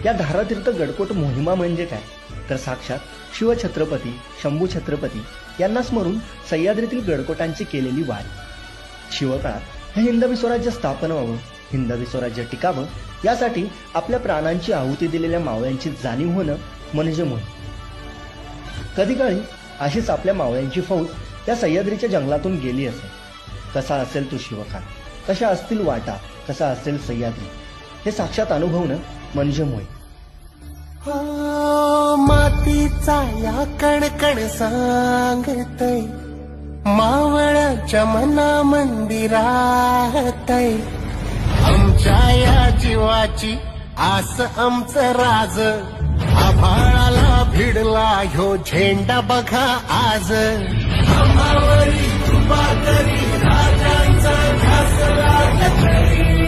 या धारातीर्थ गडकोट मोहिमा म्हणजे काय तर साक्षात शिवछत्रपती शंभू छत्रपती यांना स्मरून सह्याद्रीतील गडकोटांची केलेली वारी। शिवकाळात हे हिंदवी स्वराज्य स्थापन व्हावं, हिंदवी स्वराज्य टिकावं यासाठी आपल्या प्राणांची आहुती दिलेल्या मावळ्यांची जाणीव होणं म्हणजे मोहीम। कधी काळी अशीच आपल्या मावळ्यांची फौज या सह्याद्रीच्या जंगलातून गेली असेल। कसा असेल तो शिवकाळ, कशा असतील वाटा, कसा असेल सह्याद्री, हे साक्षात अनुभवणं म्हणजे मोहीम। मातीचा या कणकण सांगतय मावळ्याच्या मना मंदिरातय आमच्या या जीवाची आस आमचं राज आभाळाला भिडला ह्यो झेंडा बघा आज आम्हावरी कृपा करी राजांचा ध्यास लागतय।